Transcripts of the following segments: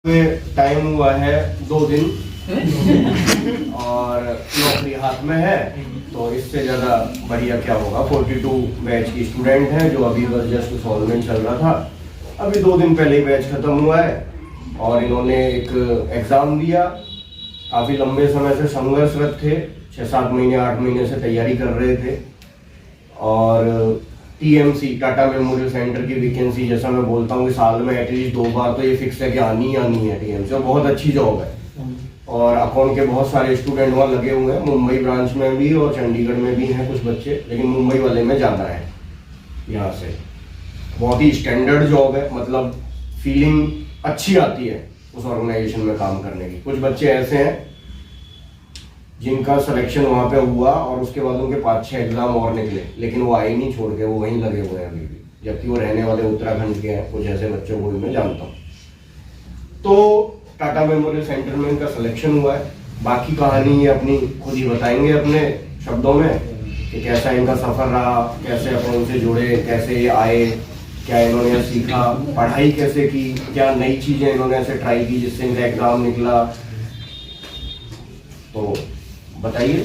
Time हुआ है 2 दिन और नौकरी हाथ में है, तो इससे ज़्यादा बढ़िया क्या होगा। 42 बैच की स्टूडेंट हैं जो अभी बस जस्ट सॉल्वमेंट चल रहा था। अभी 2 दिन पहले ही बैच ख़त्म हुआ है और इन्होंने एक एग्ज़ाम दिया। काफ़ी लंबे समय से संघर्षरत थे, 6-7 महीने 8 महीने से तैयारी कर रहे थे। और टीएमसी टाटा मेमोरियल सेंटर की वैकेंसी, जैसा मैं बोलता हूँ कि साल में एटलीस्ट 2 बार तो ये फिक्स है कि आनी ही आनी है टीएमसी, और बहुत अच्छी जॉब है। और अकाउंट के बहुत सारे स्टूडेंट वहाँ लगे हुए हैं, मुंबई ब्रांच में भी और चंडीगढ़ में भी हैं कुछ बच्चे, लेकिन मुंबई वाले में ज़्यादा है। यहाँ से बहुत ही स्टैंडर्ड जॉब है, मतलब फीलिंग अच्छी आती है उस ऑर्गेनाइजेशन में काम करने की। कुछ बच्चे ऐसे हैं जिनका सिलेक्शन वहाँ पे हुआ और उसके बाद उनके 5-6 एग्जाम और निकले, लेकिन वो आए नहीं छोड़ के, वो वहीं लगे हुए हैं अभी भी, जबकि वो रहने वाले उत्तराखंड के हैं। कुछ ऐसे बच्चों को भी मैं जानता हूँ। तो टाटा मेमोरियल सेंटर में इनका सिलेक्शन हुआ है। बाकी कहानी ये अपनी खुद ही बताएंगे अपने शब्दों में कि कैसा इनका सफ़र रहा, कैसे अपन उनसे जुड़े, कैसे ये आए, क्या इन्होंने सीखा, पढ़ाई कैसे की, क्या नई चीज़ें इन्होंने ऐसे ट्राई की जिससे इनका एग्ज़ाम निकला। तो बताइए।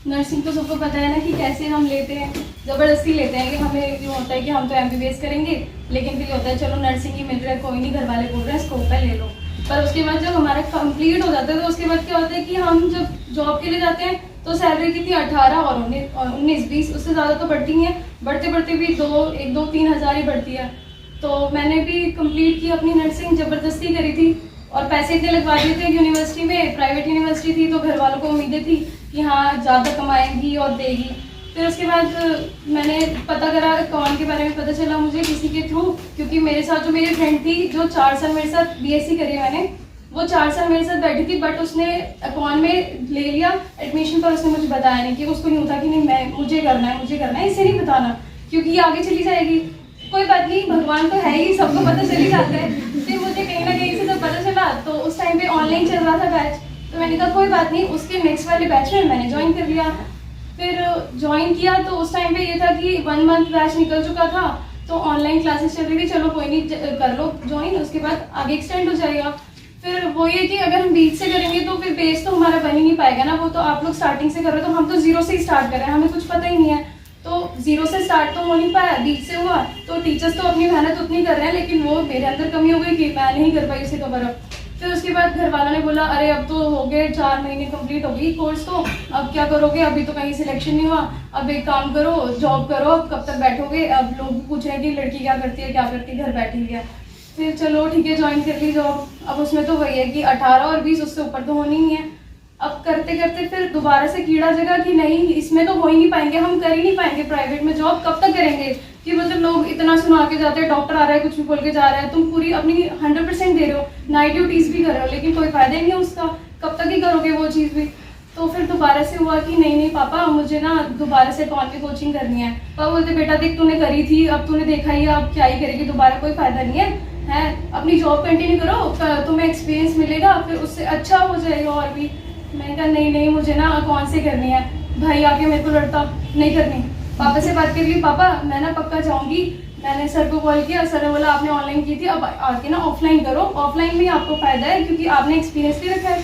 नर्सिंग तो सबको पता है ना कि कैसे हम लेते हैं, ज़बरदस्ती लेते हैं कि हमें यूँ होता है कि हम तो एमबीबीएस करेंगे, लेकिन फिर होता है चलो नर्सिंग ही मिल रहा है, कोई नहीं, घर वाले बोल रहे हैं स्कोप है ले लो। पर उसके बाद जब हमारा कंप्लीट हो जाता है तो उसके बाद क्या होता है कि हम जब जॉब के लिए जाते हैं तो सैलरी कितनी 18 और 19-20, उससे ज़्यादा तो बढ़ती नहीं है। बढ़ते बढ़ते भी 1-2-3 हज़ार ही बढ़ती है। तो मैंने भी कंप्लीट की अपनी नर्सिंग, ज़बरदस्ती करी थी और पैसे इतने लगवा दिए थे यूनिवर्सिटी में, प्राइवेट यूनिवर्सिटी थी, तो घर वालों को उम्मीदें थी कि हाँ ज़्यादा कमाएंगी और देगी। फिर उसके बाद मैंने पता करा, अकाउंट के बारे में पता चला मुझे किसी के थ्रू, क्योंकि मेरे साथ जो मेरी फ्रेंड थी जो 4 साल मेरे साथ बीएससी करी मैंने, वो 4 साल मेरे साथ बैठी थी, बट उसने अकाउंट में ले लिया एडमिशन, पर उसने मुझे बताया नहीं कि उसको यूँ था कि नहीं मुझे करना है, इसे नहीं बताना क्योंकि ये आगे चली जाएगी। कोई बात नहीं, भगवान तो है ही, सबको पता चल ही जाता है। फिर मुझे कहीं ना कहीं से जब पता चला तो उस टाइम पे ऑनलाइन चल रहा था बैच, तो मैंने कहा कोई बात नहीं, उसके नेक्स्ट वाले बैच में मैंने ज्वाइन कर लिया। फिर ज्वाइन किया तो उस टाइम पे ये था कि 1 मंथ बैच निकल चुका था, तो ऑनलाइन क्लासेस चल रही थी, चलो कोई नहीं कर लो ज्वाइन, उसके बाद आगे एक्सटेंड हो जाएगा। फिर वो ये कि अगर हम बीच से करेंगे तो फिर बेस तो हमारा बन ही नहीं पाएगा ना, वो तो आप लोग स्टार्टिंग से कर रहे हो, तो हम तो 0 से ही स्टार्ट कर रहे हैं, हमें कुछ पता ही नहीं है, तो 0 से स्टार्ट तो हो नहीं पाया, बीच से हुआ। तो टीचर्स तो अपनी मेहनत उतनी कर रहे हैं, लेकिन वो मेरे अंदर कमी हो गई कि मैं नहीं कर पाई उसे कवर अप। फिर उसके बाद घर वालों ने बोला अरे अब तो हो गए 4 महीने कंप्लीट हो गई कोर्स, तो अब क्या करोगे, अभी तो कहीं सिलेक्शन नहीं हुआ, अब एक काम करो जॉब करो, अब कब तक बैठोगे। अब लोग पूछ रहे हैं कि लड़की क्या करती है, घर बैठी है। फिर चलो ठीक है, ज्वाइन कर ली जॉब। अब उसमें तो वही है कि 18 और 20, उससे ऊपर तो होनी ही है। अब करते करते फिर दोबारा से कीड़ा जगा कि नहीं, इसमें तो हो ही नहीं पाएंगे, हम कर ही नहीं पाएंगे प्राइवेट में जॉब, कब तक करेंगे। कि मतलब लोग इतना सुना के जाते हैं, डॉक्टर आ रहा है कुछ भी बोल के जा रहा है, तुम पूरी अपनी 100% दे रहे हो, नाइट ड्यूटीज भी कर रहे हो, लेकिन कोई फायदा ही नहीं है उसका, कब तक ही करोगे वो चीज़ भी। तो फिर दोबारा से हुआ कि नहीं पापा, मुझे ना दोबारा से अकाउंट की कोचिंग करनी है। पापा बोलते बेटा देख तूने करी थी, अब तूने देखा ही, अब क्या ही करेगी, दोबारा कोई फायदा नहीं है, अपनी जॉब कंटिन्यू करो, तुम्हें एक्सपीरियंस मिलेगा, फिर उससे अच्छा हो जाएगा और भी। मैंने कहा नहीं मुझे ना अकाउंट से करनी है। भाई आके मेरे को लड़ता, नहीं करनी। पापा से बात कर ली, पापा मैं ना पक्का जाऊंगी। मैंने सर को कॉल किया, सर ने बोला आपने ऑनलाइन की थी, अब आके ना ऑफलाइन करो, ऑफलाइन में आपको फायदा है क्योंकि आपने एक्सपीरियंस भी रखा है।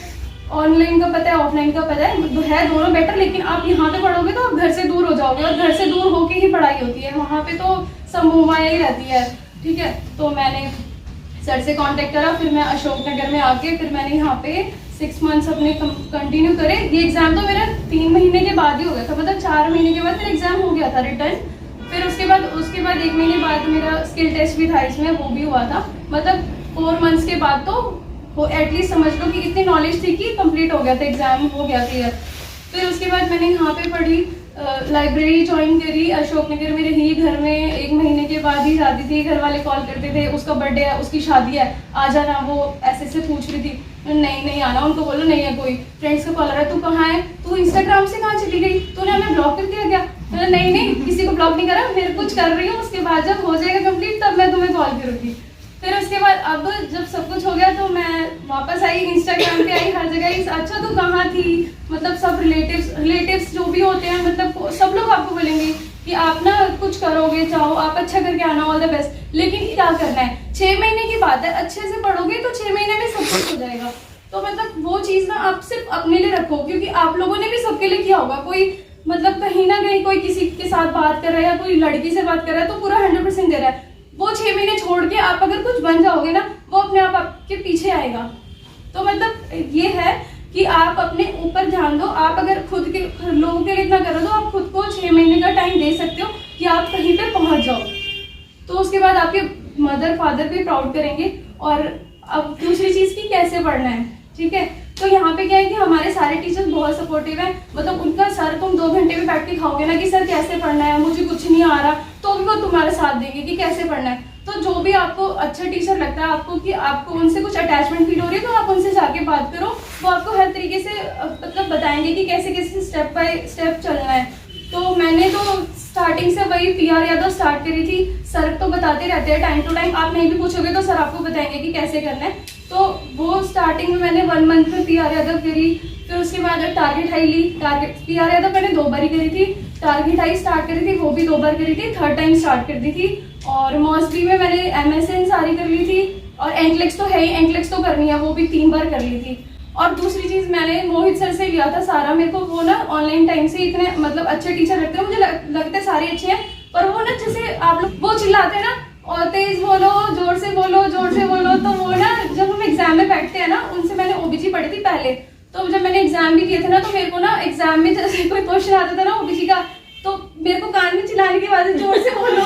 ऑनलाइन का पता है, ऑफलाइन का पता है दोनों बेटर, लेकिन आप यहाँ पे पढ़ोगे तो आप घर से दूर हो जाओगे, और घर से दूर होके ही पढ़ाई होती है, वहाँ पे तो संभवमाया ही रहती है। ठीक है, तो मैंने सर से कांटेक्ट करा, फिर मैं अशोकनगर में आके फिर मैंने यहाँ पे 6 मंथ्स अपने कंटिन्यू करे। ये एग्जाम तो मेरा 3 महीने के बाद ही हो गया था, मतलब 4 महीने के बाद मेरा एग्जाम हो गया था रिटर्न। फिर उसके बाद 1 महीने बाद मेरा स्किल टेस्ट भी था इसमें, वो भी हुआ था। मतलब 4 मंथ्स के बाद तो वो एटलीस्ट समझ लो कि इतनी नॉलेज थी कि कंप्लीट हो गया था, एग्जाम हो गया क्लियर। फिर उसके बाद मैंने यहाँ पे पढ़ी, लाइब्रेरी ज्वाइन करी, अशोकनगर में रही। घर में 1 महीने के बाद ही शादी थी, घर वाले कॉल करते थे उसका बर्थडे है, उसकी शादी है, आ जाना। वो ऐसे पूछ रही थी, नहीं आना, उनको बोलो नहीं है कोई। फ्रेंड्स का कॉल आ रहा है, तू कहाँ है, तू इंस्टाग्राम से कहाँ चली गई, तूने हमें ब्लॉक कर दिया क्या। नहीं किसी को ब्लॉक नहीं करा, मैं कुछ कर रही हूँ, उसके बाद जब हो जाएगा कंप्लीट तब मैं तुम्हें कॉल करूँगी। फिर उसके बाद अब जब सब कुछ हो गया तो मैं वापस आई, इंस्टाग्राम पे आई, हर जगह अच्छा तो कहाँ थी, मतलब सब रिलेटिव्स जो भी होते हैं, मतलब सब लोग आपको बोलेंगे कि आप ना कुछ करोगे, चाहो आप अच्छा करके आना, ऑल द बेस्ट। लेकिन क्या करना है, 6 महीने की बात है, अच्छे से पढ़ोगे तो 6 महीने में सब तो मतलब वो चीज ना आप सिर्फ अपने लिए रखो, क्योंकि आप लोगों ने भी सबके लिए किया होगा। कोई मतलब कहीं ना कहीं कोई किसी के साथ बात कर रहा है या कोई लड़की से बात कर रहा है तो पूरा 100% दे रहा है। वो 6 महीने छोड़ के आप अगर कुछ बन जाओगे ना, वो अपने आप आपके पीछे आएगा। तो मतलब ये है कि आप अपने ऊपर ध्यान दो। आप अगर खुद के लोगों के लिए इतना करो तो आप खुद को 6 महीने का टाइम दे सकते हो कि आप कहीं पे पहुंच जाओ। तो उसके बाद आपके मदर फादर भी प्राउड करेंगे। और अब दूसरी चीज की कैसे पढ़ना है, ठीक है। तो यहाँ पे क्या है कि हमारे सारे टीचर्स बहुत सपोर्टिव हैं। मतलब उनका सर तुम 2 घंटे में बैठ के खाओगे ना कि सर कैसे पढ़ना है, मुझे कुछ नहीं आ रहा, तो भी वो तुम्हारा साथ देंगे कि कैसे पढ़ना है। तो जो भी आपको अच्छा टीचर लगता है आपको कि आपको उनसे कुछ अटैचमेंट फील हो रही है, तो आप उनसे जाके बात करो। वो आपको हर तरीके से मतलब बताएंगे कि कैसे कैसे स्टेप बाय स्टेप चलना है। तो मैंने तो स्टार्टिंग से वही PR यादव स्टार्ट करी थी। सर तो बताते रहते हैं टाइम टू टाइम, आप नहीं भी पूछोगे तो सर आपको बताएंगे कि कैसे करना है। तो वो स्टार्टिंग में मैंने 1 मंथ में PR यादव करी। फिर उसके बाद टारगेट हाई ली। टारगेट PR यादव मैंने 2 बार ही करी थी। टारगेट हाई स्टार्ट करी थी, वो भी 2 बार करी थी, 3rd टाइम स्टार्ट कर दी थी। और मॉसबी में मैंने MSN सारी कर ली थी। और एंकलेक्स तो है ही, एंकलेक्स तो करनी है, वो भी 3 बार कर ली थी। और दूसरी चीज मैंने मोहित सर से लिया था सारा। मेरे को वो ना ऑनलाइन टाइम से इतने मतलब अच्छे टीचर लगते हैं, मुझे लगता है सारे अच्छे हैं। पर वो ना जैसे आप लोग वो चिल्लाते हैं ना, और तेज बोलो, जोर से बोलो, जोर से बोलो, तो वो ना जब हम एग्जाम में बैठते हैं ना, उनसे मैंने OBG पढ़ी थी पहले। तो जब मैंने एग्जाम भी किए थे ना, तो मेरे को ना एग्जाम में जैसे कोई क्वेश्चन आता था ना OBG का, तो मेरे को कान में चिल्लाने की आवाज, जोर से बोलो।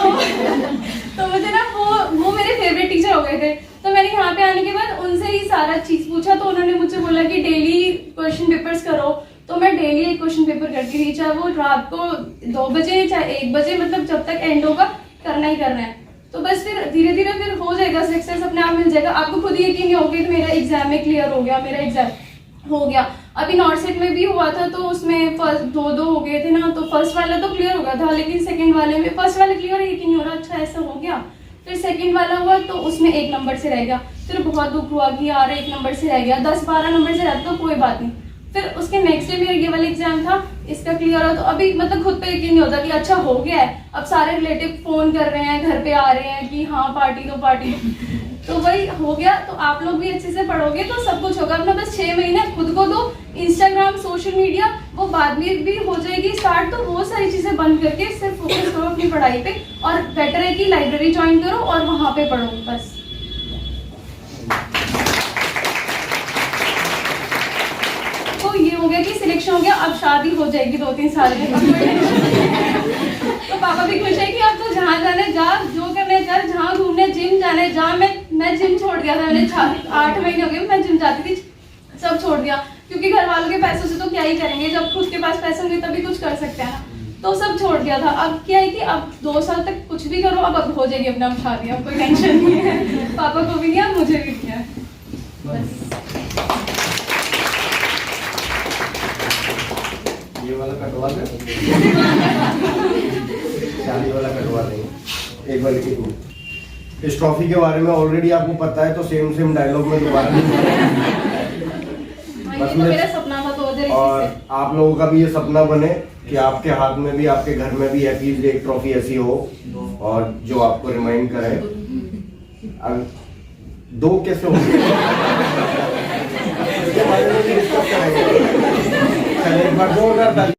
तो मुझे ना वो मेरे फेवरेट टीचर हो गए थे। तो मैंने यहाँ पे आने के बाद उनसे ही सारा चीज पूछा। तो उन्होंने मुझे बोला कि डेली क्वेश्चन पेपर्स करो। तो मैं डेली एक क्वेश्चन पेपर करती थी, चाहे वो रात को 2 बजे चाहे 1 बजे, मतलब जब तक एंड होगा करना ही करना है। तो बस फिर धीरे धीरे फिर हो जाएगा, सक्सेस अपने आप मिल जाएगा। आपको खुद यकीन नहीं होगा कि मेरा एग्जाम में क्लियर हो गया, मेरा एग्जाम हो गया। अभी नॉर्सेट में भी हुआ था, तो उसमें फर्स्ट 2 हो गए थे ना। तो फर्स्ट वाला तो क्लियर हो गया था, लेकिन सेकंड वाले में, फर्स्ट वाला क्लियर है यकीन नहीं हो रहा, अच्छा ऐसा हो गया। फिर सेकंड वाला हुआ तो उसमें 1 नंबर से रह गया। फिर बहुत दुख हुआ कि यार 1 नंबर से रह गया, 10-12 नंबर से रहता तो कोई बात नहीं। फिर उसके नेक्स्ट डे मेरा ये वाला एग्जाम था, इसका क्लियर हुआ। तो अभी मतलब खुद पे यकीन नहीं होता कि अच्छा हो गया है। अब सारे रिलेटिव फोन कर रहे हैं, घर पे आ रहे हैं कि हाँ पार्टी दो, पार्टी दो। तो वही हो गया। तो आप लोग भी अच्छे से पढ़ोगे तो सब कुछ होगा। अपना बस 6 महीने खुद को दो। इंस्टाग्राम, सोशल मीडिया वो बाद में भी हो जाएगी स्टार्ट। तो वो सारी चीजें बंद करके सिर्फ फोकस करो अपनी पढ़ाई पे। और बेटर है कि लाइब्रेरी ज्वाइन करो और वहां पे पढ़ो बस। तो ये हो गया कि सिलेक्शन हो गया, अब शादी हो जाएगी 2-3 साल में। तो पापा भी खुश है कि अब तो जहाँ जाने जा, जो करने कर, जहाँ घूमने, जिम जाने जा। मैं जिम छोड़ दिया था, मैंने 8 महीने हो गए मैं जिम जाती थी, सब छोड़ दिया। क्योंकि घर वालों के पैसों से तो क्या ही करेंगे, जब खुद के पास पैसे होंगे तभी कुछ कर सकते हैं ना। तो सब छोड़ दिया था। अब क्या है कि अब 2 साल तक कुछ भी करो, अब हो जाएगी अपना शादी, अब कोई टेंशन नहीं है। पापा को भी नहीं है, मुझे भी नहीं है, बस। ये वाला कटवा दे, शादी वाला कटवा देंगे। एक बार लिखिए, इस ट्रॉफी के बारे में ऑलरेडी आपको पता है, तो सेम डायलॉग में दोबारा नहीं। तो मेरा सपना था 2021 और आप लोगों का भी ये सपना बने कि आपके हाथ में भी, आपके घर में भी एटलीस्ट एक ट्रॉफी ऐसी हो और जो आपको रिमाइंड करे। अब 2 कैसे होंगे इसके बारे में भी डिस्कस करेंगे। चलिए एक बार 2 ताली।